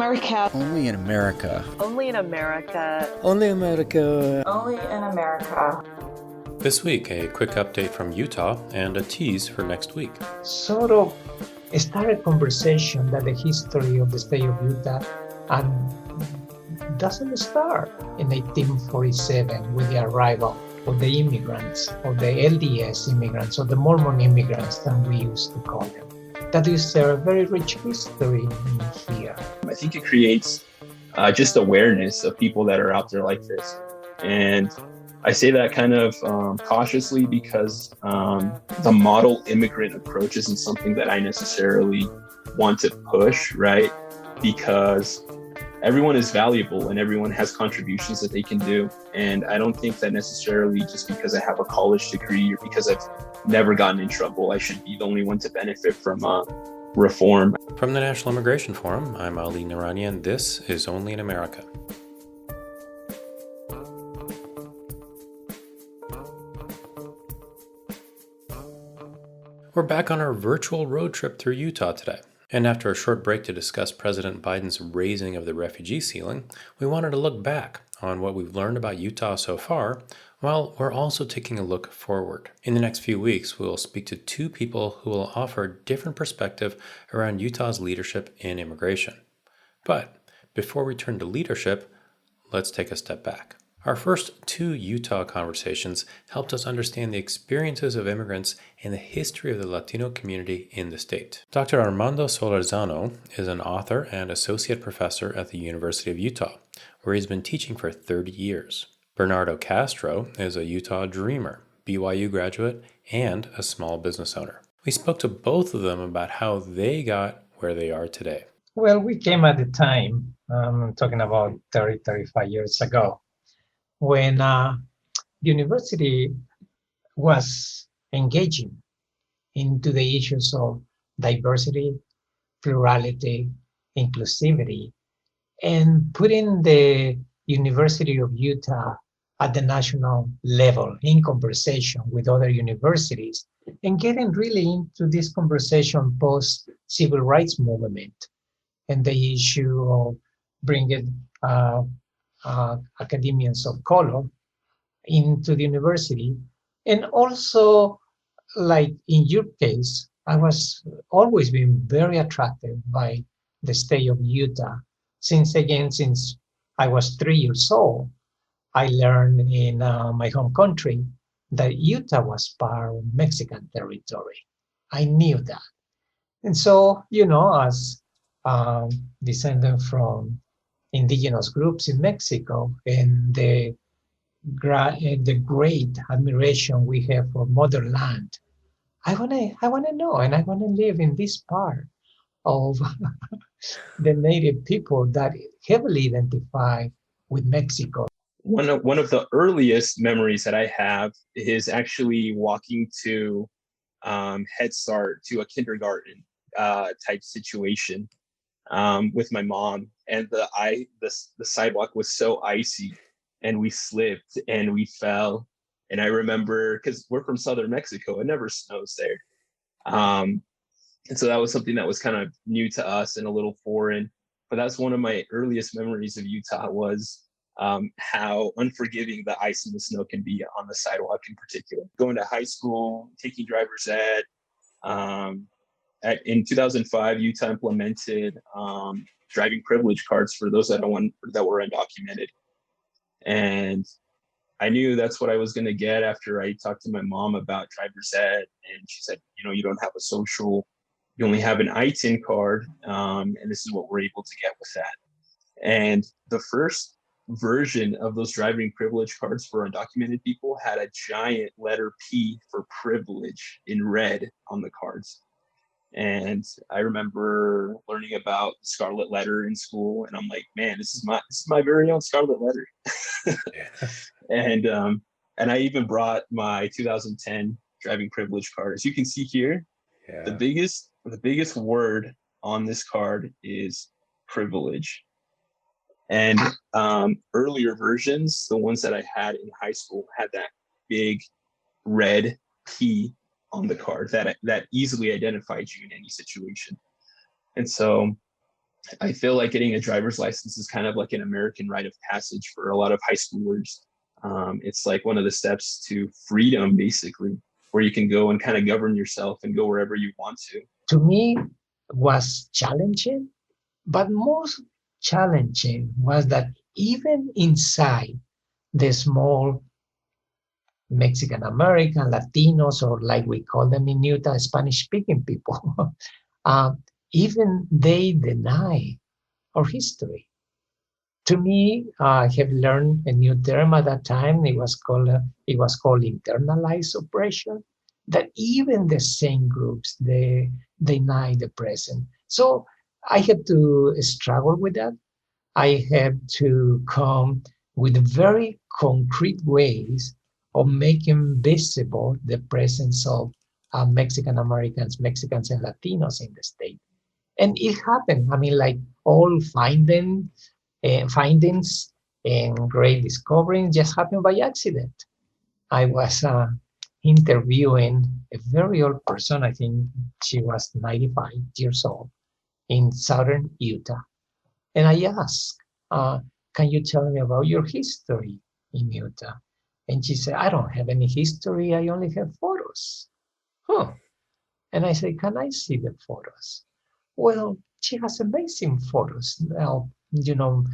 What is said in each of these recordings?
America. Only in America. Only in America. Only America. Only in America. This week, a quick update from Utah and a tease for next week. Sort of started conversation that the history of the state of Utah doesn't start in 1847 with the arrival of the immigrants, or the LDS immigrants, or the Mormon immigrants that we used to call them. That is a very rich history in here. I think it creates just awareness of people that are out there like this. And I say that kind of cautiously because the model immigrant approach isn't something that I necessarily want to push, right? Because everyone is valuable and everyone has contributions that they can do. And I don't think that necessarily just because I have a college degree or because I've never gotten in trouble, I should be the only one to benefit from reform. From the National Immigration Forum, I'm Ali Narani, and this is Only in America. We're back on our virtual road trip through Utah today. And after a short break to discuss President Biden's raising of the refugee ceiling, we wanted to look back on what we've learned about Utah so far, while we're also taking a look forward. In the next few weeks, we'll speak to two people who will offer a different perspective around Utah's leadership in immigration. But before we turn to leadership, let's take a step back. Our first two Utah conversations helped us understand the experiences of immigrants and the history of the Latino community in the state. Dr. Armando Solorzano is an author and associate professor at the University of Utah, where he's been teaching for 30 years. Bernardo Castro is a Utah dreamer, BYU graduate, and a small business owner. We spoke to both of them about how they got where they are today. Well, we came at the time, talking about 30, 35 years ago, when the university was engaging into the issues of diversity, plurality, inclusivity, and putting the University of Utah at the national level in conversation with other universities, and getting really into this conversation post-civil rights movement and the issue of bringing academians of color into the university. And also, like in your case, I was always been very attracted by the state of Utah. Since I was 3 years old, I learned in my home country that Utah was part of Mexican territory. I knew that. And so, as descendant from indigenous groups in Mexico, and the great admiration we have for motherland, I wanna know, and I wanna live in this part of the native people that heavily identify with Mexico. One of the earliest memories that I have is actually walking to Head Start, to a kindergarten type situation with my mom, and the sidewalk was so icy, and we slipped and we fell. And I remember, because we're from southern Mexico, it never snows there, and so that was something that was kind of new to us and a little foreign. But that's one of my earliest memories of Utah, was how unforgiving the ice and the snow can be on the sidewalk in particular. Going to high school, taking driver's ed. In 2005, Utah implemented driving privilege cards for those that were undocumented. And I knew that's what I was going to get after I talked to my mom about driver's ed. And she said, you don't have a social, you only have an ITIN card. And this is what we're able to get with that. And the first version of those driving privilege cards for undocumented people had a giant letter P for privilege in red on the cards. And I remember learning about Scarlet Letter in school, and I'm like, man, this is my very own Scarlet Letter. And I even brought my 2010 driving privilege card. As you can see here, the biggest word on this card is privilege. And earlier versions, the ones that I had in high school, had that big red P on the card that easily identified you in any situation. And so I feel like getting a driver's license is kind of like an American rite of passage for a lot of high schoolers. It's like one of the steps to freedom, basically, where you can go and kind of govern yourself and go wherever you want to. To me, was challenging, but most challenging was that even inside the small Mexican American, Latinos, or like we call them in Utah, Spanish speaking people, uh, even they deny our history. To me, I have learned a new term at that time. It was called internalized oppression. That even the same groups they deny the present. So I had to struggle with that. I have to come with very concrete ways of making visible the presence of Mexican Americans, Mexicans, and Latinos in the state. And it happened. I mean, like all findings and great discoveries just happened by accident. I was interviewing a very old person. I think she was 95 years old in southern Utah. And I asked, uh, can you tell me about your history in Utah? And she said, I don't have any history. I only have photos. Huh. And I said, can I see the photos? Well, she has amazing photos. Now, Mexican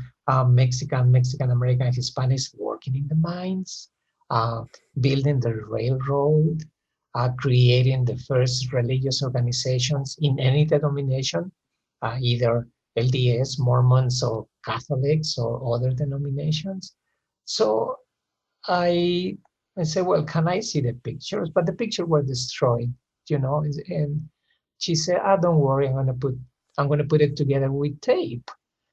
American, Hispanics working in the mines, uh, building the railroad, creating the first religious organizations in any denomination, either LDS, Mormons, or Catholics, or other denominations. So I I said, well, can I see the pictures? But the pictures were destroyed, and she said, don't worry, I'm gonna put it together with tape.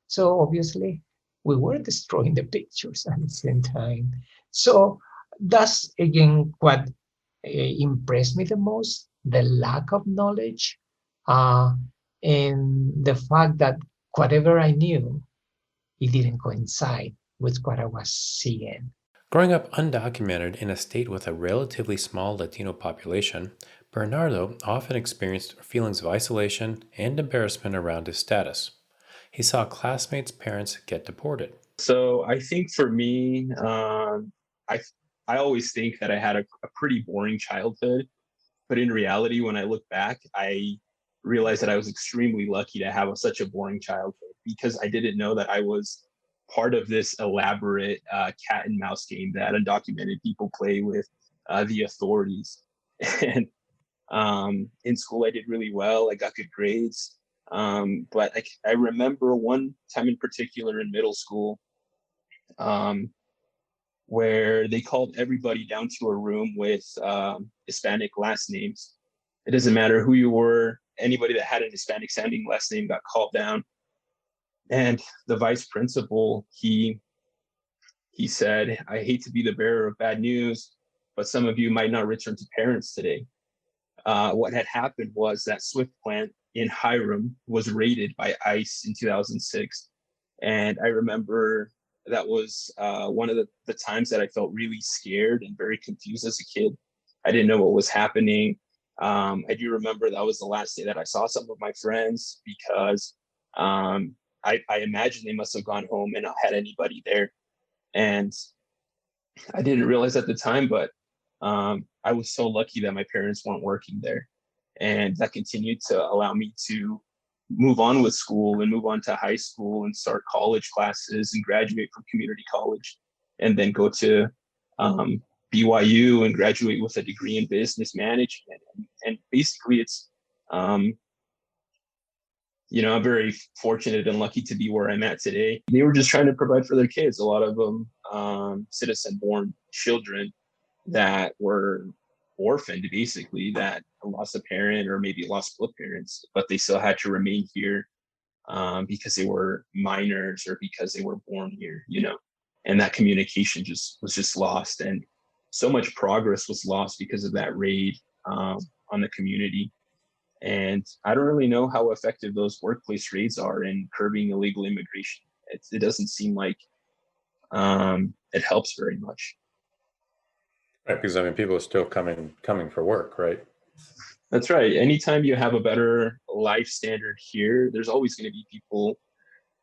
So obviously we were destroying the pictures at the same time. So that's again what impressed me the most, the lack of knowledge, uh, and the fact that whatever I knew, it didn't coincide with what I was seeing. Growing up undocumented in a state with a relatively small Latino population, Bernardo often experienced feelings of isolation and embarrassment around his status. He saw classmates' parents get deported. So I think for me, I I always think that I had a pretty boring childhood, but in reality, when I look back, I realized that I was extremely lucky to have such a boring childhood because I didn't know that I was part of this elaborate cat and mouse game that undocumented people play with the authorities. And in school, I did really well. I got good grades. But I remember one time in particular in middle school um, where they called everybody down to a room with Hispanic last names. It doesn't matter who you were, anybody that had an Hispanic sounding last name got called down. And the vice principal, he said, I hate to be the bearer of bad news, but some of you might not return to parents today. What had happened was that Swift plant in Hiram was raided by ICE in 2006. And I remember that was one of the times that I felt really scared and very confused as a kid. I didn't know what was happening. I do remember that was the last day that I saw some of my friends because I imagine they must have gone home and not had anybody there. And I didn't realize at the time, but I was so lucky that my parents weren't working there. And that continued to allow me to move on with school and move on to high school and start college classes and graduate from community college and then go to BYU and graduate with a degree in business management. And basically it's, I'm very fortunate and lucky to be where I'm at today. They were just trying to provide for their kids. A lot of them citizen-born children that were orphaned, basically, that lost a parent or maybe lost both parents, but they still had to remain here because they were minors or because they were born here, and that communication was just lost. And so much progress was lost because of that raid on the community. And I don't really know how effective those workplace raids are in curbing illegal immigration. It doesn't seem like it helps very much. Right, because people are still coming for work, right? That's right. Anytime you have a better life standard here, there's always going to be people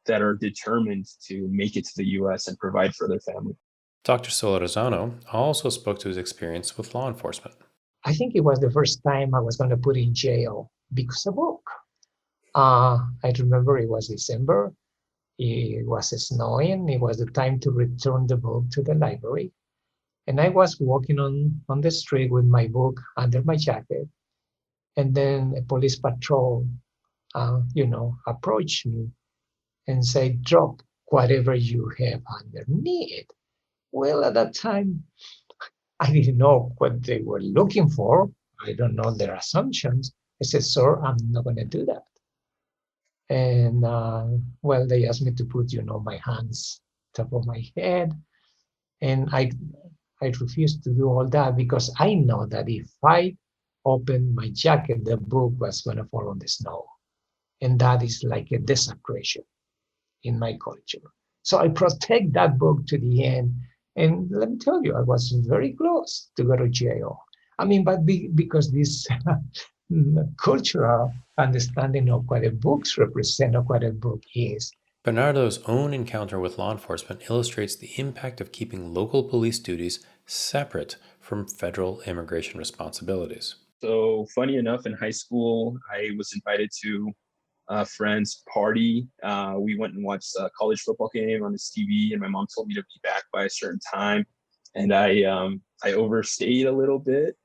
that are determined to make it to the US and provide for their family. Dr. Solorzano also spoke to his experience with law enforcement. I think it was the first time I was going to put in jail because of work. I remember it was December. It was snowing. It was the time to return the book to the library. And I was walking on the street with my book under my jacket. And then a police patrol, approached me and said, drop whatever you have underneath. Well, at that time, I didn't know what they were looking for. I don't know their assumptions. I said, sir, I'm not going to do that. And they asked me to put, my hands top of my head. And I refused to do all that because I know that if I opened my jacket, the book was going to fall on the snow. And that is like a desecration in my culture. So I protect that book to the end. And let me tell you, I was very close to go to jail. I mean, but because this cultural understanding of what a books represent or what a book is. Bernardo's own encounter with law enforcement illustrates the impact of keeping local police duties separate from federal immigration responsibilities. So funny enough, in high school, I was invited to a friend's party. We went and watched a college football game on this TV, and my mom told me to be back by a certain time. And I overstayed a little bit.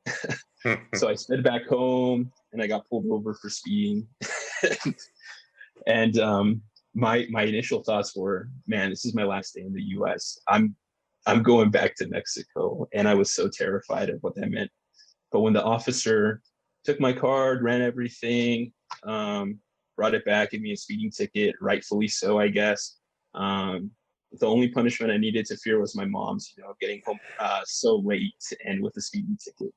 So I sped back home and I got pulled over for speeding. And my initial thoughts were, man, this is my last day in the US. I'm going back to Mexico. And I was so terrified of what that meant. But when the officer took my card, ran everything, brought it back, gave me a speeding ticket, rightfully so, I guess. The only punishment I needed to fear was my mom's, getting home so late and with a speeding ticket.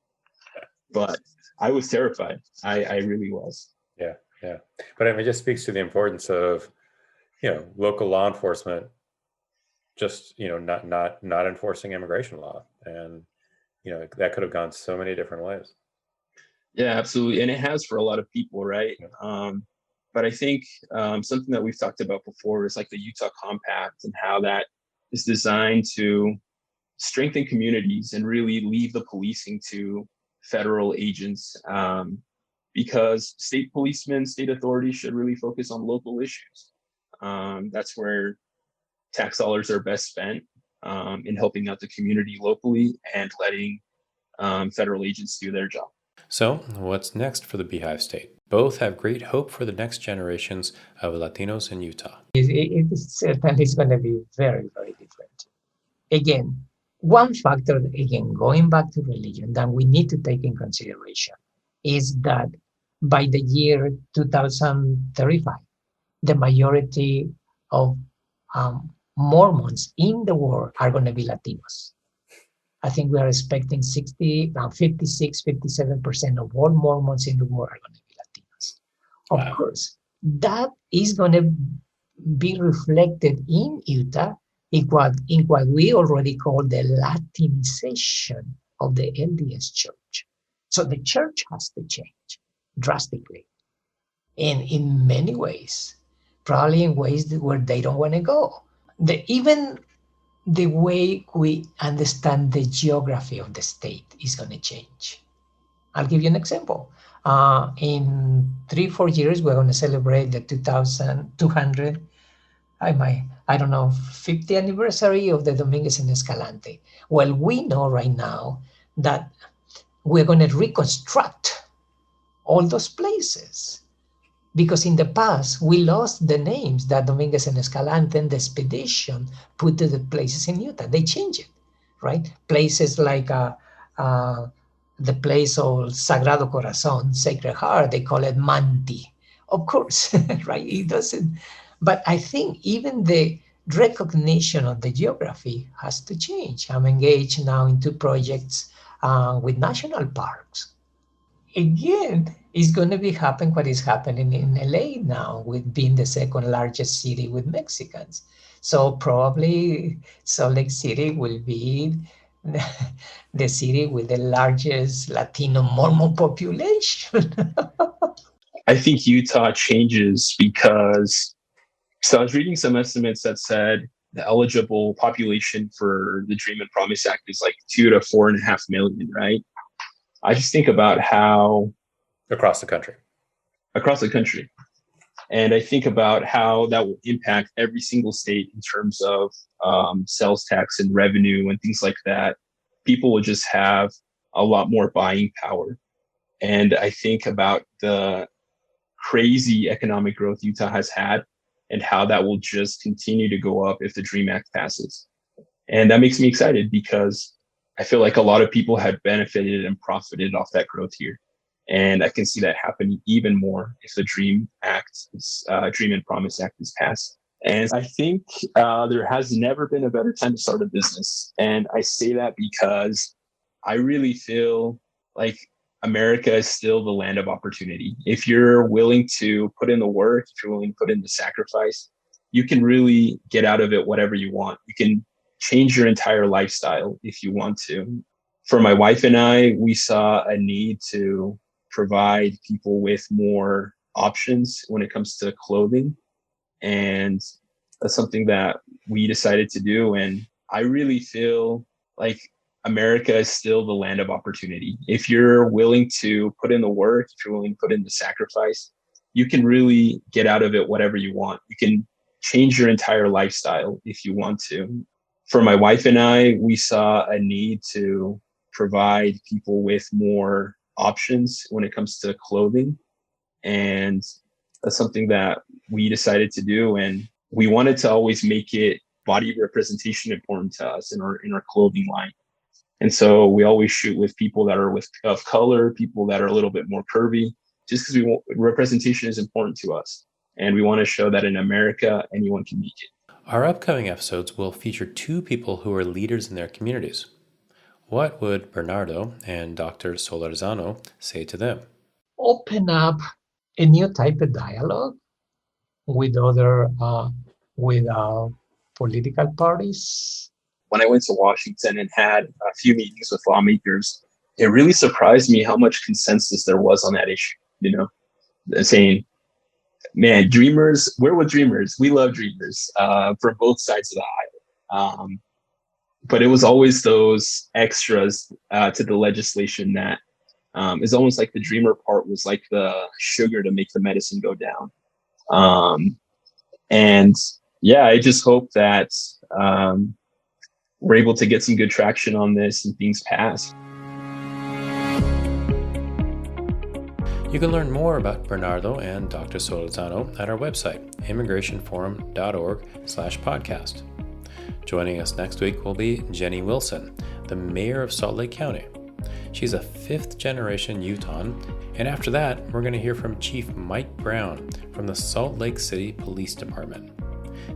But I was terrified. I really was. Yeah. But it just speaks to the importance of, local law enforcement just, not enforcing immigration law. And, that could have gone so many different ways. Yeah, absolutely. And it has for a lot of people, right? But I think something that we've talked about before is like the Utah Compact and how that is designed to strengthen communities and really leave the policing to federal agents, because state policemen, state authorities should really focus on local issues. That's where tax dollars are best spent, in helping out the community locally and letting federal agents do their job. So, what's next for the Beehive State? Both have great hope for the next generations of Latinos in Utah. It is certainly going to be very, very different. Again, one factor, going back to religion, that we need to take in consideration is that by the year 2035, the majority of Mormons in the world are going to be Latinos. I think we are expecting 56, 57% of all Mormons in the world are going to be Latinos. Of course, that is going to be reflected in Utah in what we already call the Latinization of the LDS church. So the church has to change drastically. And in many ways, probably in ways where they don't want to go. Even the way we understand the geography of the state is going to change. I'll give you an example. In 3-4 years, we're going to celebrate the 200, 50th anniversary of the Dominguez and Escalante. Well, we know right now that we're going to reconstruct all those places. Because in the past, we lost the names that Dominguez and Escalante and the expedition put to the places in Utah. They changed it, right? Places like the place of Sagrado Corazon, Sacred Heart, they call it Manti. Of course, right? It doesn't. But I think even the recognition of the geography has to change. I'm engaged now in 2 projects with national parks. Again, it's going to be happening what is happening in LA now with being the second largest city with Mexicans. So probably Salt Lake City will be the city with the largest Latino Mormon population. I think Utah changes because So I was reading some estimates that said the eligible population for the Dream and Promise Act is like 2 to 4.5 million, right? I just think about how Across the country. across the country. And I think about how that will impact every single state in terms of sales tax and revenue and things like that. People will just have a lot more buying power. And I think about the crazy economic growth Utah has had and how that will just continue to go up if the DREAM Act passes. And that makes me excited because I feel like a lot of people had benefited and profited off that growth here. And I can see that happening even more if the DREAM and Promise Act is passed. And I think there has never been a better time to start a business. And I say that because I really feel like America is still the land of opportunity. If you're willing to put in the work, if you're willing to put in the sacrifice, you can really get out of it whatever you want. You can change your entire lifestyle if you want to. For my wife and I, we saw a need to provide people with more options when it comes to clothing. And that's something that we decided to do. And I really feel like America is still the land of opportunity. If you're willing to put in the work, if you're willing to put in the sacrifice, you can really get out of it whatever you want. You can change your entire lifestyle if you want to. For my wife and I, we saw a need to provide people with more options when it comes to clothing. And that's something that we decided to do. And we wanted to always make it body representation important to us in our clothing line. And so we always shoot with people that are of color, people that are a little bit more curvy, just because representation is important to us. And we want to show that in America, anyone can make it. Our upcoming episodes will feature two people who are leaders in their communities. What would Bernardo and Dr. Solorzano say to them? Open up a new type of dialogue with other political parties. When I went to Washington and had a few meetings with lawmakers, it really surprised me how much consensus there was on that issue. Saying, man, dreamers, we're with dreamers. We love dreamers from both sides of the aisle. But it was always those extras to the legislation that is almost like the dreamer part was like the sugar to make the medicine go down. And yeah, I just hope that we're able to get some good traction on this and things pass. You can learn more about Bernardo and Dr. Solorzano at our website, immigrationforum.org/podcast. Joining us next week will be Jenny Wilson, the mayor of Salt Lake County. She's a fifth-generation Utahn, and after that, we're going to hear from Chief Mike Brown from the Salt Lake City Police Department.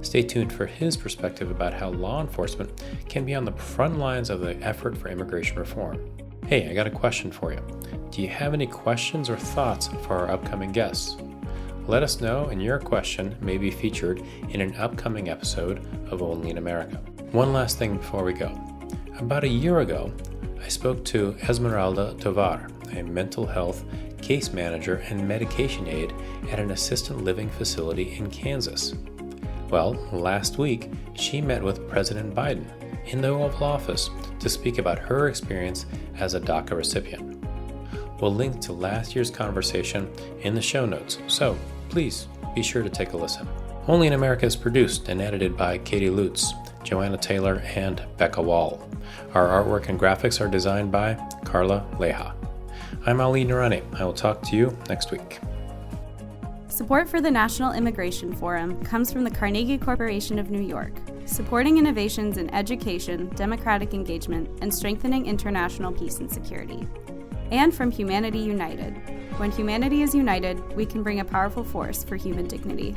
Stay tuned for his perspective about how law enforcement can be on the front lines of the effort for immigration reform. Hey, I got a question for you. Do you have any questions or thoughts for our upcoming guests? Let us know, and your question may be featured in an upcoming episode of Only in America. One last thing before we go. About a year ago, I spoke to Esmeralda Tovar, a mental health case manager and medication aide at an assisted living facility in Kansas. Well, last week, she met with President Biden in the Oval Office to speak about her experience as a DACA recipient. We'll link to last year's conversation in the show notes, so please be sure to take a listen. Only in America is produced and edited by Katie Lutz, Joanna Taylor, and Becca Wall. Our artwork and graphics are designed by Carla Leja. I'm Ali Noorani. I will talk to you next week. Support for the National Immigration Forum comes from the Carnegie Corporation of New York, supporting innovations in education, democratic engagement, and strengthening international peace and security. And from Humanity United. When humanity is united, we can bring a powerful force for human dignity.